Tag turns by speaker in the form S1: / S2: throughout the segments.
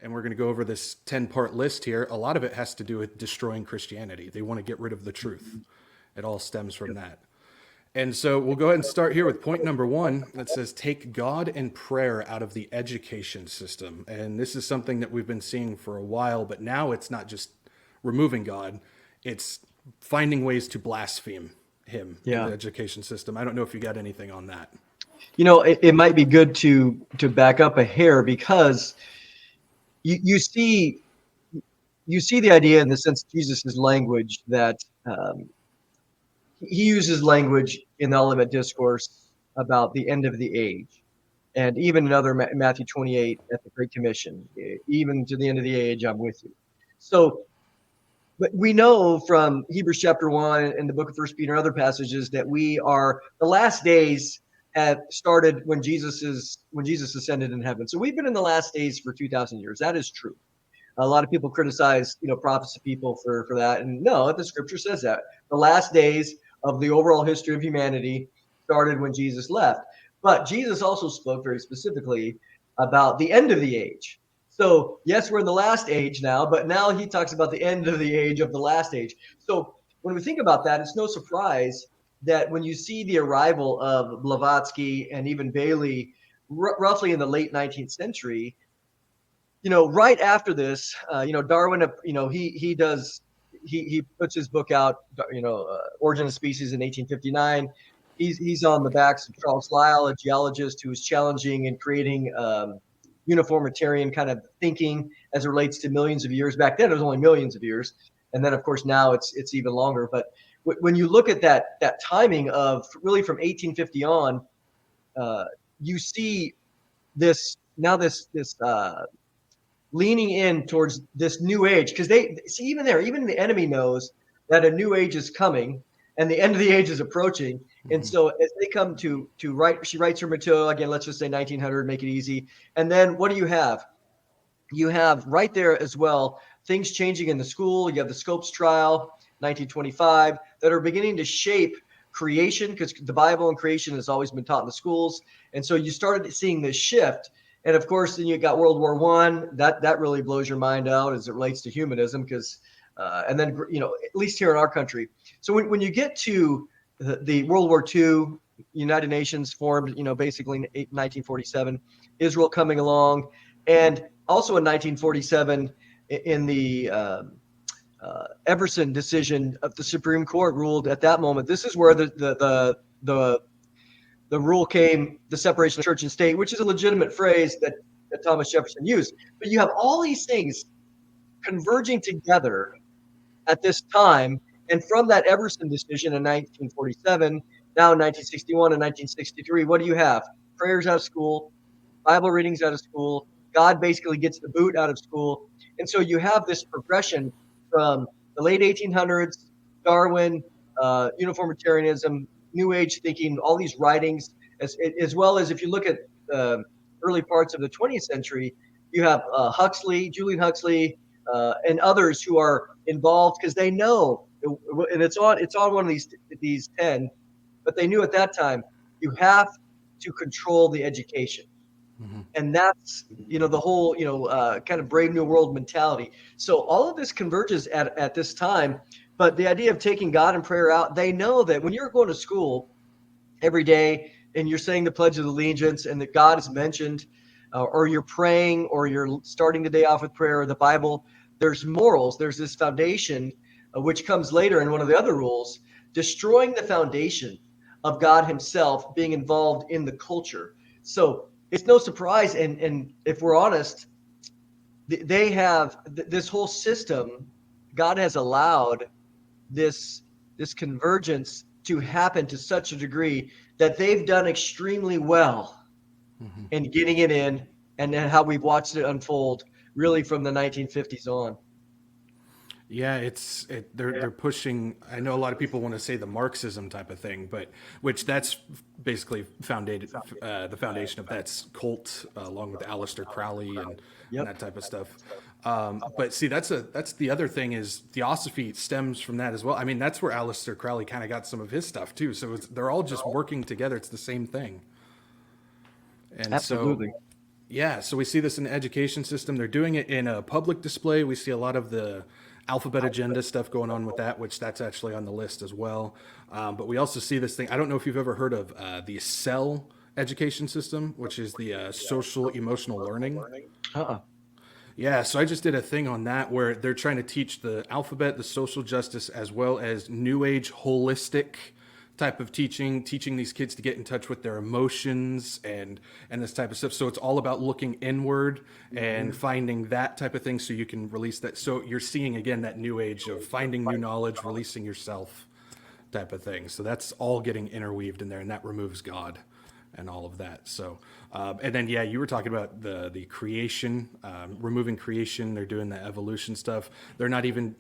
S1: and we're going to go over this 10-part list here. A lot of it has to do with destroying Christianity. They want to get rid of the truth. It all stems from that. And so we'll go ahead and start here with point number 1 that says take God and prayer out of the education system. And this is something that we've been seeing for a while, but now it's not just removing God, it's finding ways to blaspheme him in the education system. I don't know if you got anything on that.
S2: It might be good to back up a hair, because you see the idea in the sense of Jesus' language that he uses language in the Olivet Discourse about the end of the age. And even in other Matthew 28 at the Great Commission, even to the end of the age, I'm with you. So, but we know from Hebrews chapter 1 and the book of 1 Peter and other passages that the last days have started when Jesus ascended in heaven. So we've been in the last days for 2,000 years. That is true. A lot of people criticize, prophecy people for that. And no, the scripture says that. The last days of the overall history of humanity started when Jesus left. But Jesus also spoke very specifically about the end of the age. So yes, we're in the last age now, but now he talks about the end of the age of the last age. So when we think about that, it's no surprise that when you see the arrival of Blavatsky and even Bailey roughly in the late 19th century, right after this, Darwin, he puts his book out, Origin of Species in 1859. He's on the backs of Charles Lyell, a geologist who was challenging and creating uniformitarian kind of thinking as it relates to millions of years. Back then, it was only millions of years, and then of course now it's even longer. But when you look at that timing of really from 1850 on, you see this leaning in towards this new age, because they see even the enemy knows that a new age is coming and the end of the age is approaching. Mm-hmm. And so as they come to write, she writes her material again, let's just say 1900, make it easy. And then what do you have? You have right there as well things changing in the school. You have the Scopes trial, 1925, that are beginning to shape creation, because the Bible and creation has always been taught in the schools. And so you started seeing this shift. And of course, then you got World War I. That really blows your mind out as it relates to humanism, because, and then at least here in our country. So when you get to the World War II, United Nations formed, basically in 1947, Israel coming along, and also in 1947 in the Everson decision of the Supreme Court ruled at that moment. This is where the rule came, the separation of church and state, which is a legitimate phrase that Thomas Jefferson used. But you have all these things converging together at this time. And from that Everson decision in 1947, now in 1961 and 1963, what do you have? Prayers out of school, Bible readings out of school. God basically gets the boot out of school. And so you have this progression from the late 1800s, Darwin, uniformitarianism, New Age thinking, all these writings, as well as if you look at early parts of the 20th century, you have Julian Huxley, and others who are involved because they know, and it's on one of these 10, but they knew at that time you have to control the education. Mm-hmm. And that's, the whole, kind of Brave New World mentality. So all of this converges at this time. But the idea of taking God and prayer out, they know that when you're going to school every day and you're saying the Pledge of Allegiance and that God is mentioned, or you're praying, or you're starting the day off with prayer or the Bible, there's morals. There's this foundation, which comes later in one of the other rules, destroying the foundation of God himself being involved in the culture. So it's no surprise. And if we're honest, they have this whole system. God has allowed this convergence to happen to such a degree that they've done extremely well in getting it in, and then how we've watched it unfold really from the 1950s on.
S1: Yeah, they're pushing. I know a lot of people want to say the Marxism type of thing, but which that's basically the foundation of that's cult, along with Aleister Crowley and that type of stuff. But see, that's the other thing is Theosophy stems from that as well. I mean, that's where Aleister Crowley kind of got some of his stuff too. So they're all just working together. It's the same thing. And
S2: absolutely.
S1: So, Yeah, so we see this in the education system. They're doing it in a public display. We see a lot of the alphabet agenda stuff going on with that, which that's actually on the list as well. But we also see this thing. I don't know if you've ever heard of the CEL education system, which is the social emotional learning.
S2: Uh-uh.
S1: Yeah, so I just did a thing on that where they're trying to teach the alphabet, the social justice, as well as new age holistic type of teaching these kids to get in touch with their emotions and this type of stuff. So it's all about looking inward and finding that type of thing so you can release that. So you're seeing again that new age of finding new knowledge, releasing yourself type of thing. So that's all getting interweaved in there, and that removes God and all of that. So, and then yeah, you were talking about the creation, removing creation. They're doing the evolution stuff. They're not even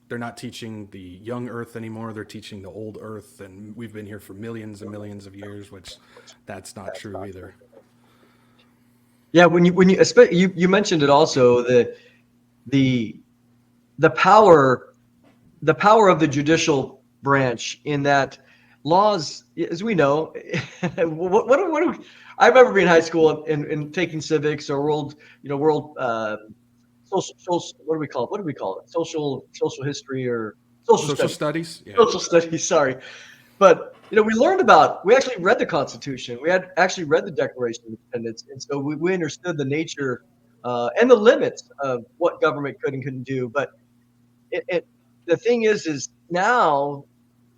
S1: they're not teaching the young Earth anymore. They're teaching the old Earth, and we've been here for millions and millions of years, which that's not true either.
S2: Yeah, you mentioned it also, the the power of the judicial branch, in that laws, as we know, I remember being in high school and taking civics or world social, what do we call it? What do we call it? Social history or social
S1: Social
S2: studies.
S1: studies, yeah.
S2: Social studies, sorry. But we actually read the Constitution. We had actually read the Declaration of Independence, and so we understood the nature and the limits of what government could and couldn't do. But the thing is now,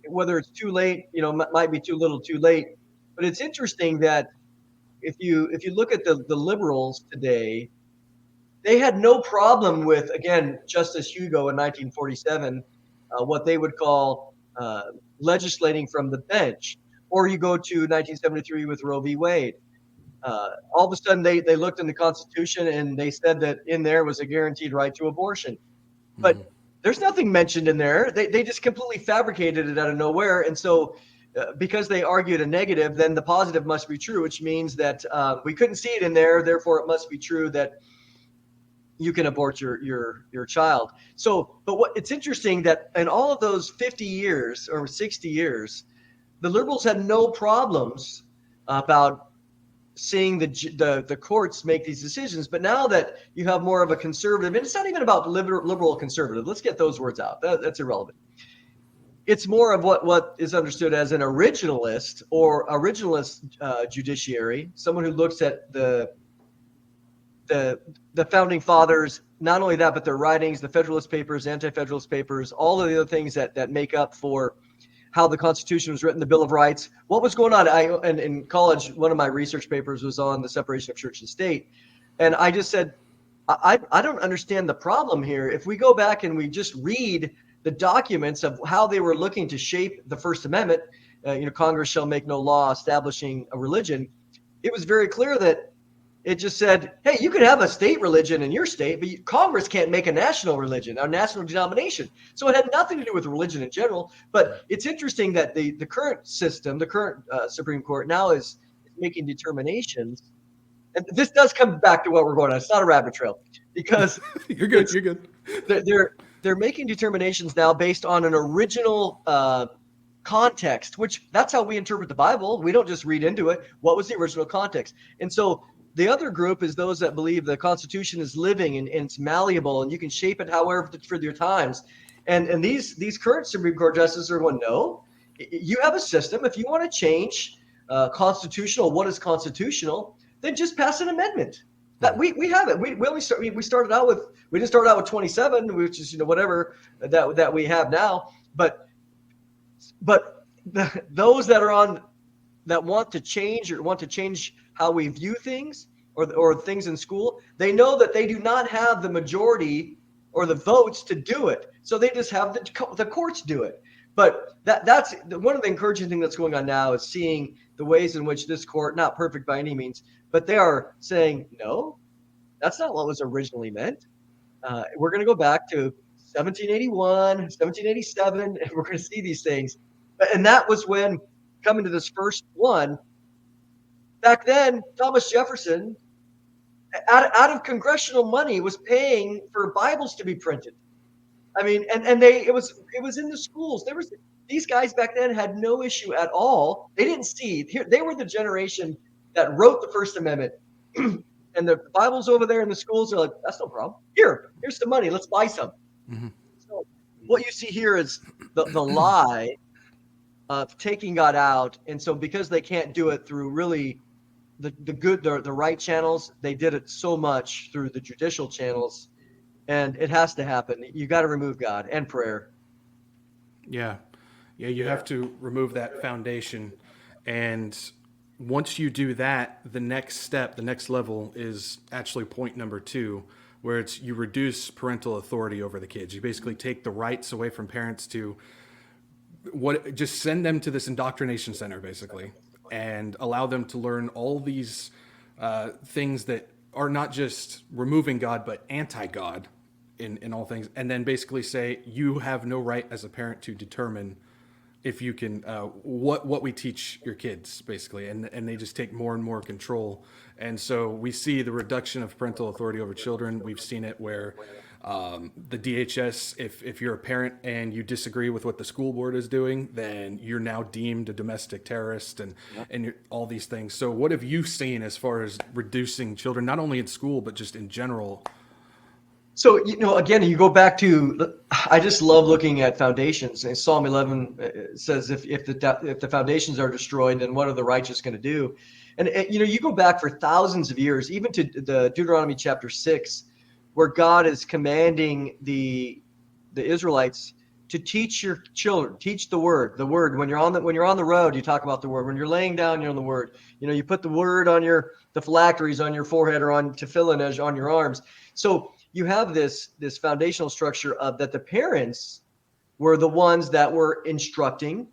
S2: whether it's too late, might be too little, too late. But it's interesting that if you look at the liberals today, they had no problem with, again, Justice Hugo in 1947, what they would call legislating from the bench. Or you go to 1973 with Roe v. Wade. All of a sudden, they looked in the Constitution and they said that in there was a guaranteed right to abortion. But there's nothing mentioned in there. They just completely fabricated it out of nowhere. And so because they argued a negative, then the positive must be true, which means that we couldn't see it in there. Therefore, it must be true that you can abort your child. So, but it's interesting that in all of those 50 years or 60 years, the liberals had no problems about seeing the courts make these decisions. But now that you have more of a conservative, and it's not even about liberal or conservative. Let's get those words out. That's irrelevant. It's more of what is understood as an originalist or originalist judiciary, someone who looks at the founding fathers, not only that, but their writings, the Federalist Papers, Anti-Federalist Papers, all of the other things that make up for how the Constitution was written, the Bill of Rights. What was going on? And in college, one of my research papers was on the separation of church and state. And I just said, I don't understand the problem here. If we go back and we just read the documents of how they were looking to shape the First Amendment, Congress shall make no law establishing a religion. It was very clear that it just said, hey, you could have a state religion in your state, but Congress can't make a national religion, a national denomination. So it had nothing to do with religion in general. But it's interesting that the current system, the current Supreme Court now is making determinations. And this does come back to what we're going on. It's not a rabbit trail, because
S1: You're good. You're good.
S2: They're making determinations now based on an original context, which that's how we interpret the Bible. We don't just read into it. What was the original context? And so the other group is those that believe the Constitution is living and it's malleable and you can shape it however for your times. And these current Supreme Court justices are going, no, you have a system. If you want to change what is constitutional, then just pass an amendment. That we have it. We didn't start out with 27, which is whatever that we have now. But those that want to change how we view things or things in school, they know that they do not have the majority or the votes to do it. So they just have the courts do it. But that's one of the encouraging things that's going on now, is seeing the ways in which this court, not perfect by any means, but they are saying, no, that's not what was originally meant. We're going to go back to 1781, 1787, and we're going to see these things. And that was when, coming to this first one, back then, Thomas Jefferson, out of congressional money, was paying for Bibles to be printed. I mean, it was in the schools. These guys back then had no issue at all. They didn't see here. They were the generation that wrote the First Amendment. and the Bible's over there in the schools. They're like, that's no problem. Here's some money. Let's buy some.
S1: Mm-hmm.
S2: So what you see here is the lie of taking God out. And so because they can't do it through really the right channels, they did it so much through the judicial channels, and it has to happen. You got to remove God and prayer.
S1: Yeah. Yeah, you have to remove that foundation. And once you do that, the next step, the next level is actually point number 2, where it's you reduce parental authority over the kids. You basically take the rights away from parents to just send them to this indoctrination center, basically, and allow them to learn all these things that are not just removing God, but anti-God in all things. And then basically say, you have no right as a parent to determine if you can what we teach your kids, basically, and they just take more and more control. And so we see the reduction of parental authority over children. We've seen it where the DHS, if you're a parent and you disagree with what the school board is doing, then you're now deemed a domestic terrorist, and all these things. So what have you seen as far as reducing children, not only in school but just in general?
S2: So, again, you go back to, I just love looking at foundations. And Psalm 11 says, if the foundations are destroyed, then what are the righteous going to do? And you go back for thousands of years, even to the Deuteronomy chapter 6, where God is commanding the Israelites to teach your children, teach the word. When you're on the road, you talk about the word. When you're laying down, you're on the word. You put the word on the phylacteries on your forehead, or on tefillin as on your arms. So you have this foundational structure of that the parents were the ones that were instructing,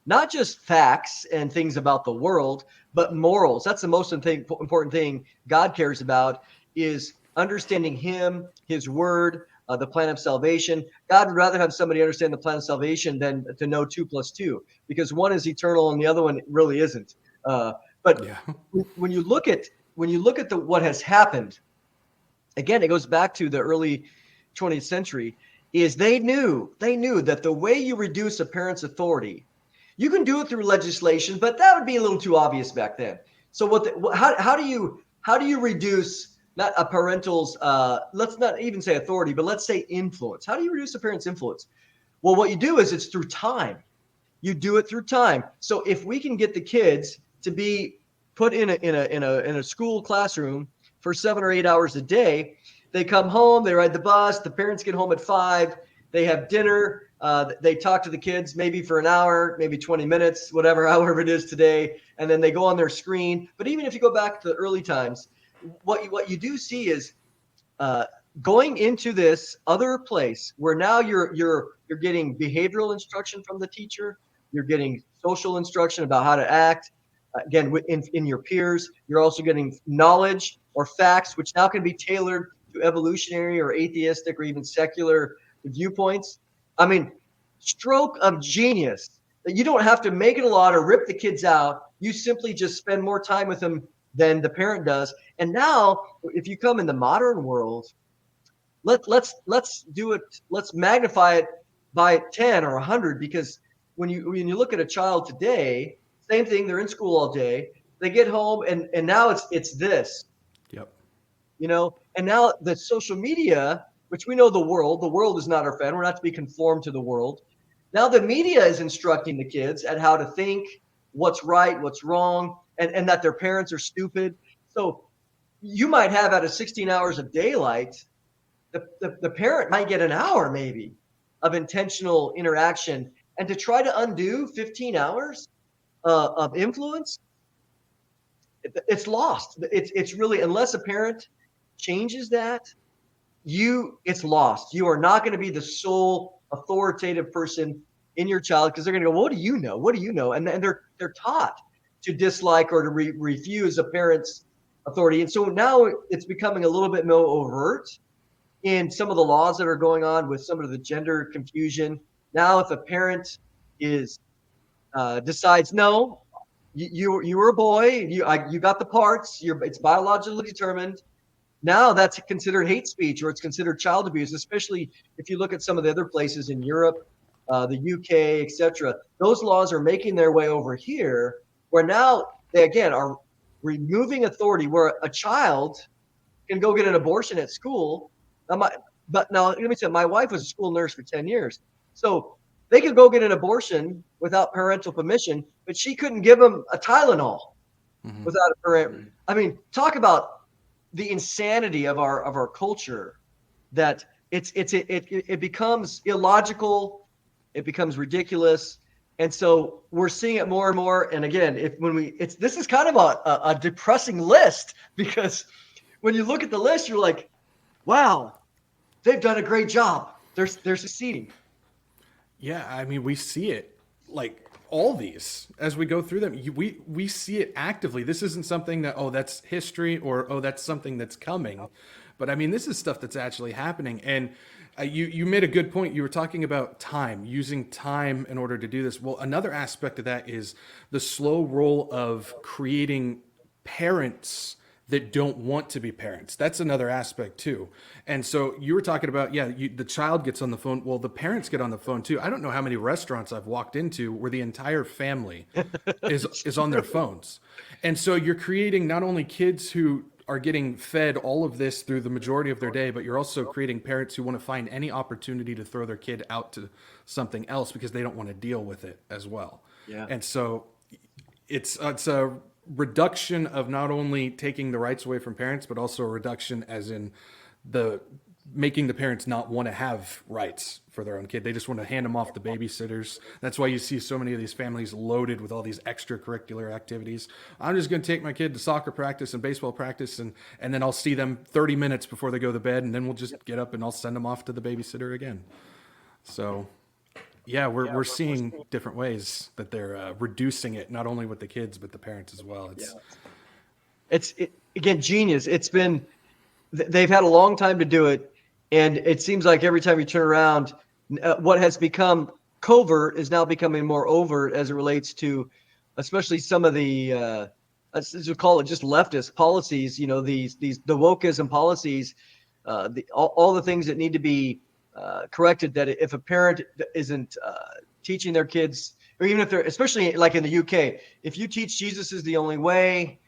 S2: not just facts and things about the world, but morals. That's the most important thing God cares about, is understanding him, his word, the plan of salvation. God would rather have somebody understand the plan of salvation than to know 2 + 2, because one is eternal and the other one really isn't. But
S1: Yeah.
S2: when you look at what has happened, again, it goes back to the early 20th century, is they knew that the way you reduce a parent's authority, you can do it through legislation, but that would be a little too obvious back then. So how do you reduce not a parental's, let's not even say authority, but let's say influence? How do you reduce a parent's influence? Well, what you do is it's through time. You do it through time. So if we can get the kids to be put in a school classroom for 7 or 8 hours a day, they come home, they ride the bus, the parents get home at 5, they have dinner, they talk to the kids maybe for an hour, maybe 20 minutes, however it is today, and then they go on their screen. But even if you go back to the early times, what you do see is going into this other place where now you're getting behavioral instruction from the teacher, you're getting social instruction about how to act. Again, in your peers, you're also getting knowledge or facts, which now can be tailored to evolutionary or atheistic or even secular viewpoints. I mean, stroke of genius. That you don't have to make it a lot or rip the kids out. You simply just spend more time with them than the parent does. And now, if you come in the modern world, let's do it. Let's magnify it by 10 or 100, because when you look at a child today, same thing. They're in school all day. They get home, and now it's this.
S1: Yep.
S2: And now the social media, which we know the world is not our friend. We're not to be conformed to the world. Now the media is instructing the kids at how to think, what's right, what's wrong, and that their parents are stupid. So you might have, out of 16 hours of daylight, the parent might get an hour maybe of intentional interaction. And to try to undo 15 hours of influence, it's lost. It's really, unless a parent changes that, it's lost. You are not going to be the sole authoritative person in your child, because they're going to go, what do you know? What do you know? And they're taught to dislike or to refuse a parent's authority. And so now it's becoming a little bit more overt in some of the laws that are going on with some of the gender confusion. Now, if a parent decides, no, you were a boy, you got the parts, it's biologically determined. Now that's considered hate speech, or it's considered child abuse, especially if you look at some of the other places in Europe, the UK, etc. Those laws are making their way over here, where now they again are removing authority, where a child can go get an abortion at school. But now let me say, my wife was a school nurse for 10 years. So they could go get an abortion without parental permission, but she couldn't give them a Tylenol without a parent. I mean, talk about the insanity of our culture, that it becomes illogical, it becomes ridiculous. And so we're seeing it more and more. And again, this is kind of a depressing list, because when you look at the list, you're like, wow, they've done a great job. They're succeeding.
S1: Yeah, I mean, we see it like all these as we go through them. We see it actively. This isn't something that, oh, that's history, or oh, that's something that's coming. But I mean, this is stuff that's actually happening. And you made a good point. You were talking about time, using time in order to do this. Well, another aspect of that is the slow roll of creating parents that don't want to be parents. That's another aspect too. And so you were talking about, the child gets on the phone. Well, the parents get on the phone too. I don't know how many restaurants I've walked into where the entire family is on their phones. And so you're creating not only kids who are getting fed all of this through the majority of their day, but you're also creating parents who want to find any opportunity to throw their kid out to something else because they don't want to deal with it as well.
S2: Yeah.
S1: And so it's a reduction of not only taking the rights away from parents, but also a reduction as in the making the parents not want to have rights for their own kid. They just want to hand them off to babysitters. That's why you see so many of these families loaded with all these extracurricular activities. I'm just going to take my kid to soccer practice and baseball practice, and then I'll see them 30 minutes before they go to bed, and then we'll just get up and I'll send them off to the babysitter again. So yeah, we're seeing different ways that they're reducing it, not only with the kids, but the parents as well.
S2: Again, genius. They've had a long time to do it. And it seems like every time you turn around, what has become covert is now becoming more overt as it relates to, especially some of the, let's just call it just leftist policies. The wokeism policies, all the things that need to be corrected. That if a parent isn't teaching their kids, or even if they're, especially like in the UK, if you teach Jesus is the only way,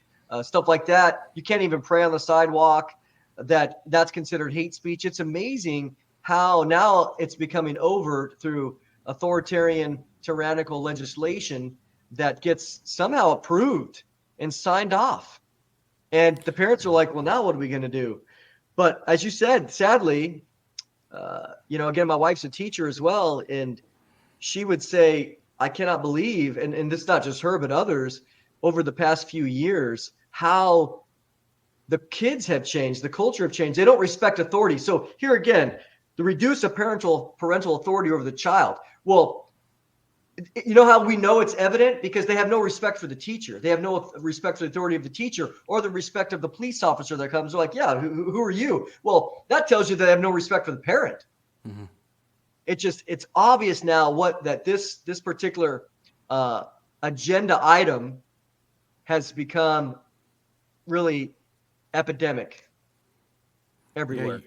S2: stuff like that, you can't even pray on the sidewalk. That's considered hate speech. It's amazing how now it's becoming overt through authoritarian, tyrannical legislation that gets somehow approved and signed off. And the parents are like, well, now what are we going to do? But as you said, sadly, again, my wife's a teacher as well. And she would say, I cannot believe, and this is not just her, but others over the past few years, how the kids have changed, the culture have changed. They don't respect authority. So here again, the reduce of parental authority over the child. Well, you know how we know it's evident? Because they have no respect for the teacher. They have no respect for the authority of the teacher or the respect of the police officer that comes. They're like, yeah, who are you? Well, that tells you they have no respect for the parent. Mm-hmm. It's obvious now that this particular agenda item has become really epidemic everywhere.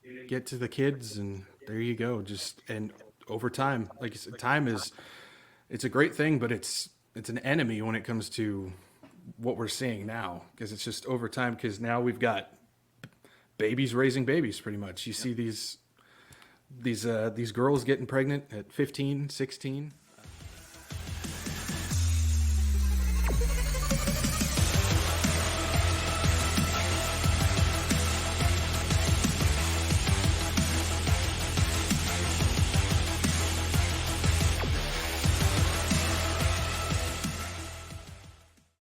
S1: Yeah, you get to the kids and there you go. And over time, like you said, it's a great thing, but it's an enemy when it comes to what we're seeing now, because it's just over time, because now we've got babies raising babies pretty much. You see these girls getting pregnant at 15, 16,